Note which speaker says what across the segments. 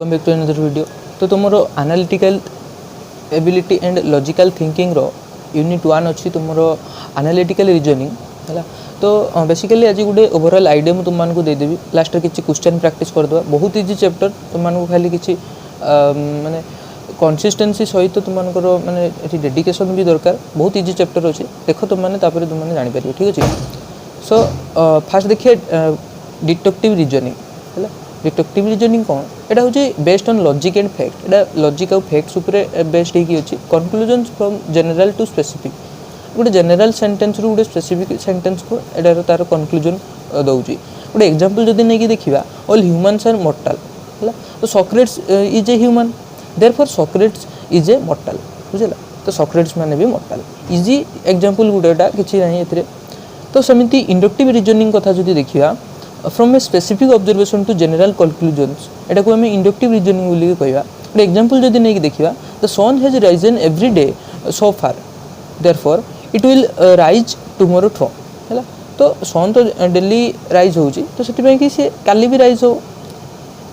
Speaker 1: Welcome back to another video. तो तुम analytical ability and logical thinking रो unit 1 अच्छी तुम एनालिटिकल रीजनिंग है। तो बेसिकली आज गोटे ओवरऑल आइडिया मुझे तुमको देदेवी। लास्ट किसी क्वेश्चन प्रैक्टिस करदे बहुत इजी चैप्टर तुमको खाली किसी माने कंसिस्टेंसी सहित तुमको माने डेडिकेशन भी दरकार। बहुत इजी चैप्टर अच्छे देख तुमने तुमने जापर ठीक अच्छे। सो फास्ट देखिए डिडक्टिव रीजनिंग है। डिडक्टिव रीजनिंग कौन एटा हूँ based on logic and fact. एटा लॉजिक और फैक्ट्स ऊपर बेस्ड होगी अच्छी। Conclusions from general to specific गोटे जनरल सेंटेंस रू गोटे स्पेसिफिक सेंटेंस को एटार तार कंक्लूजन दौर। गोटे एग्जांपल जदि नहीं देखा ऑल ह्यूमन्स आर मॉर्टल है। तो Socrates is a human therefore Socrates is a mortal बुझेगा। तो सॉक्रेट्स माने भी मॉर्टल इजी एग्जांपल गोटेटा किसी ना ये। तो सेमती इंडक्टिव रीजनिंग कथा जदि देखा from a specific observation to general conclusions एटा को हमें इंडक्टिव रीजनिंग बोली कहवा। गोटे एग्जांपल जदि नहीं देखा the sun has risen every day so far therefore it will rise tomorrow from है। तो सन तो डेली राइज होची तो से कि सी काली भी राइज हो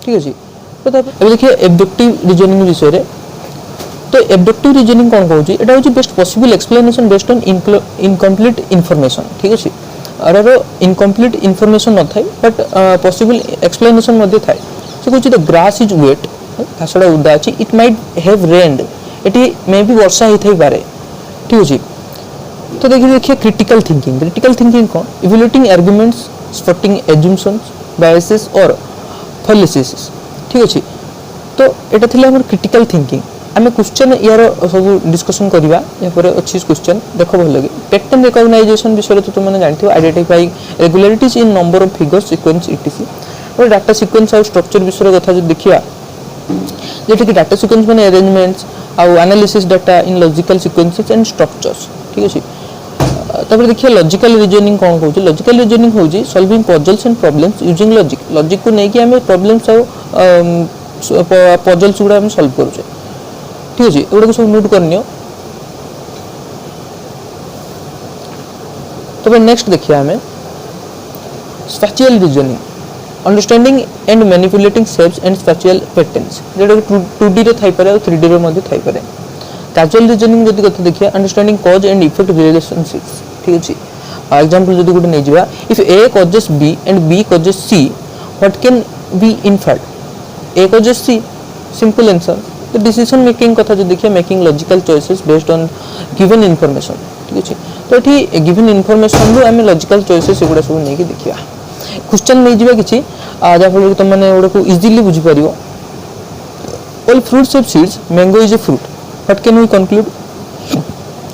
Speaker 1: ठीक अच्छे। तो देखिए एबडक्टिव रीजनिंग विषय रे। तो एबडक्टिव रीजनिंग कौन कहूँ एटा हूँ best possible explanation based on incomplete information ठीक अच्छे। और इनकम्प्लीट इनफॉरमेशन न थाए बट पॉसिबल एक्सप्लेनेशन मध्य थाए। से कहूँ द ग्रास इज वेट घासटा उदा अच्छी इट माइट हैव रेन्ड एटी मे बी वर्षा होता ही पारे ठीक अच्छे। तो देखिए क्रिटिकल थिंकिंग कौन evaluating arguments spotting assumptions biases और फैलेसीज ठीक अच्छे। तो यहाँ थी आम क्रिटिकल थिंकिंग आम क्वेश्चन यार सब डिस्कसन करवा अच्छी क्वेश्चन देख भल लगे। पैटर्न रिकॉग्नाइजेशन विषय तो तुमने जानते हो identifying regularities in number of figures sequence etc.. और डाटा सीक्वेंस और स्ट्रक्चर विषय कथा जो देखिए जेटा कि डाटा सीक्वेंस माने अरेंजमेंट्स आउ analysis data in logical sequences and structures ठीक अच्छे। तापर देखिए लॉजिकल रीजनिंग कौन कहूँ लॉजिकल रीजनिंग हूँ solving puzzles and problems using logic को लेकिन आम प्रॉब्लम्स और पजल्स गुड़ा सॉल्व करुचे ठीक अच्छे। एगुड़ा सब नोट करनी। तो नेक्स्ट देखिए आम spatial reasoning understanding and manipulating shapes and spatial patterns जोटा 2D रे थाई पारे और 3D रे मध्ये थाई पारे। कैजुअल रीजनिंग जदि कथा देखिए understanding cause and effect relationships ठीक अच्छे। एग्जांपल जदि गोटे नहीं जावा if A causes B and B causes C what can be inferred A causes C simple answer. तो डिसीजन मेकिंग कथा जो देखिए making logical choices based on given information ठीक अच्छे। तो ये गिवन इनफॉरमेशन रू आम लॉजिकल चॉइसेस एगुड़ा सब नहीं देखा। क्वेश्चन नहीं जावा किसी जहाँफल तुम मैंने एगुड़ा को इजिली बुझीपर all fruits of seeds mango is a fruit what can we conclude.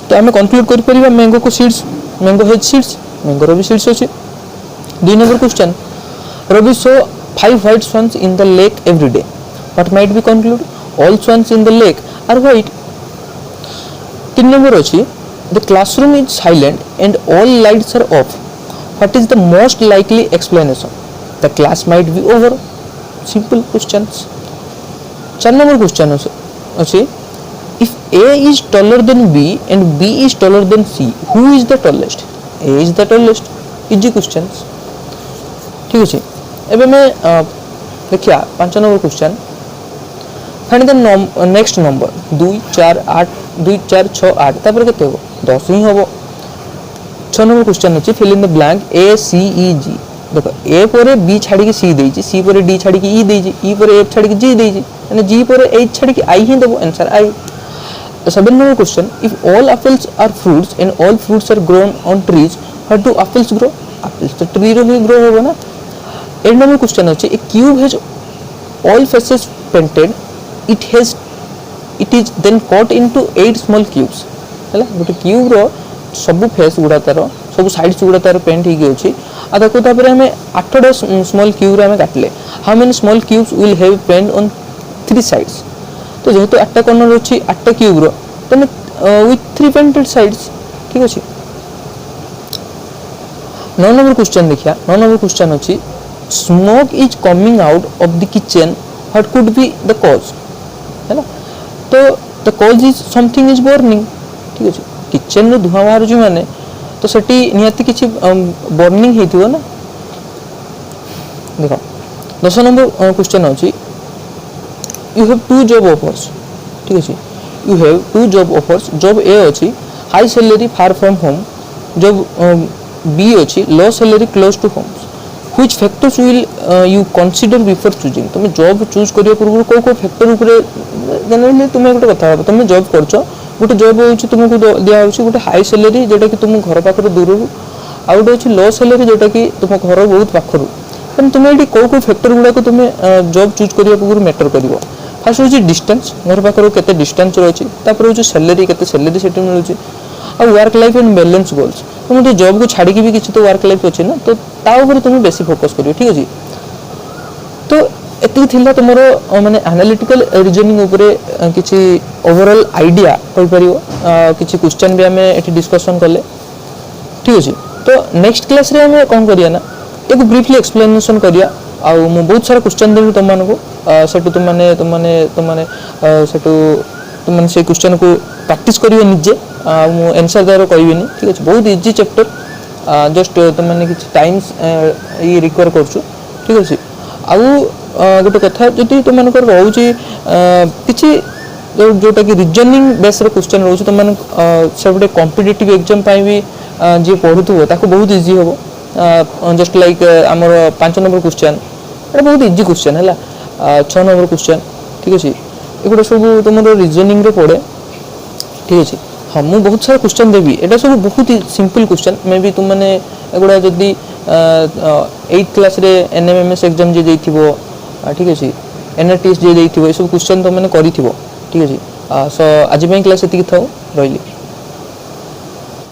Speaker 1: तो आम कंक्लूड कर मैंगो को seeds mango has seeds mango भी सीड्स अच्छे। 2 number question Ravi saw 5 white swans in the lake every day what might be concluded all swans in the lake are white। 3 number अच्छी the classroom is silent and all lights are off what is the most likely explanation the class might be over simple questions। 4 number question अच्छी if A is taller than B and B is taller than C who is the tallest A is the tallest easy questions ठीक अच्छे। एबे मैं देखिया 5 number question find the next number 2 4 8 2 4 6 8 तापर केते हो 10 ही होबो। 6 नंबर क्वेश्चन अछि फिल इन द ब्लैंक ए सी ई जी। देखो ए पर बी छाड़ी के सी देछि सी पर डी छाड़ी के ई देछि ई पर एफ छाड़ी के जी देछि यानी जी पर एच छाड़ी के आई ही देबो आंसर आई। 7 number question if all apples are fruits and all fruits are grown on trees what do apples grow apples तो ट्री रो ही ग्रो होबो ना। 8 नंबर क्वेश्चन अछि a cube has all faces painted it is then cut into 8 small cubes है। गोटे cube रो सब face गुड़ा तार सब साइड्स गुड़ा तार पेंट हो अच्छी आ देखो तापर हमें 8टा स्मॉल क्यूब रे हमें काटले how many small cubes will have paint on 3 sides. तो जेहेतु 8टा कॉर्नर अच्छी 8टा क्यूब रो तने विथ 3 पेंटेड साइड्स ठीक अच्छे। 9 नंबर क्वेश्चन देखिया 9 नंबर क्वेश्चन अच्छी smoke is coming out of the kitchen what could be the cause है ना। तो the cause is something is burning ठीक अच्छे। किचन रो धुआं बाहर जो माने तो सेठी नियति किछि बर्निंग हेतिबो ना। देखो 10 नंबर क्वेश्चन अछि you have two job offers ठीक अच्छे you have two job offers job A अच्छी high salary far from home job B अच्छी low salary close to home which factors will you consider before choosing तुम job choose करिया पूर्व को factor ऊपर generally तुम गोटे कथा तुम जॉब करछ गोटे जॉब होची तुमको दिया होची गोटे हाई सैलरी जेटा कि तुम घर पाखर दूर आ गोटे अच्छी लो सैलरी जोटा कि तुम घर बहुत पाखर तेनाली तुम ये कौ फैक्टर गुड़ाक तुम जॉब चूज करिया पूर्व मैटर कर फास्ट हूँ डिस्टेंस घर पाखर केते डिस्टेंस अच्छी हूँ सैलरी केते सैलरी से मिलूँ आ work life and balance goals तुम तो जॉब को छाड़ी भी किसी तो वर्क लाइफ अच्छे ना तो तुम बेसी फोकस कर ठीक अच्छे तो एति तुम माने एनालिटिकल रीजनिंग उपरे किसी ओवरऑल आइडिया कहि परियो किसी क्वेश्चन भी आमे एठी डिस्कशन कले ठीक अच्छे तो नेक्स्ट क्लास रे हमें कौन करिया ना एक ब्रीफली एक्सप्लेनेशन करिया आ मु बहुत सारा क्वेश्चन देबी तुम मानको सेटु तुम माने से क्वेश्चन को प्रैक्टिस करियो निजे मु आंसर दार कहबिनी ठीक अच्छे बहुत इजी चैप्टर जस्ट तुम माने किछि टाइम्स ये रिक्वायर करछु ठीक अच्छे आउ गोटे कथा जदि तुम मानकर रोचे किछि जोटा कि रीजनिंग बेस क्वेश्चन रोचे तुम माने से गोटे कॉम्पिटिटिव एग्जाम पाई भी जे पढुथबो ताको बहुत इजी होबो जस्ट लाइक आमर 5 नंबर क्वेश्चन एटा बहुत इजी क्वेश्चन है 6 नंबर क्वेश्चन ठीक अच्छे एगुड़ा सब तुम रीजनिंग रे पड़े ठीक अच्छे हाँ मुझे बहुत सारा क्वेश्चन देवी एटा सब बहुत ही सिंपल क्वेश्चन मे भी तुम मैंने एगुड़ा जदि 8th क्लास रे एनएमएमएस एग्जाम जे देइथिबो ठीक अच्छे एनआरटीएस जे देइथिबो ए सब क्वेश्चन तुम मैंने करिथिबो ठीक अच्छे सो आज क्लास एतिकी थाओ रहिली।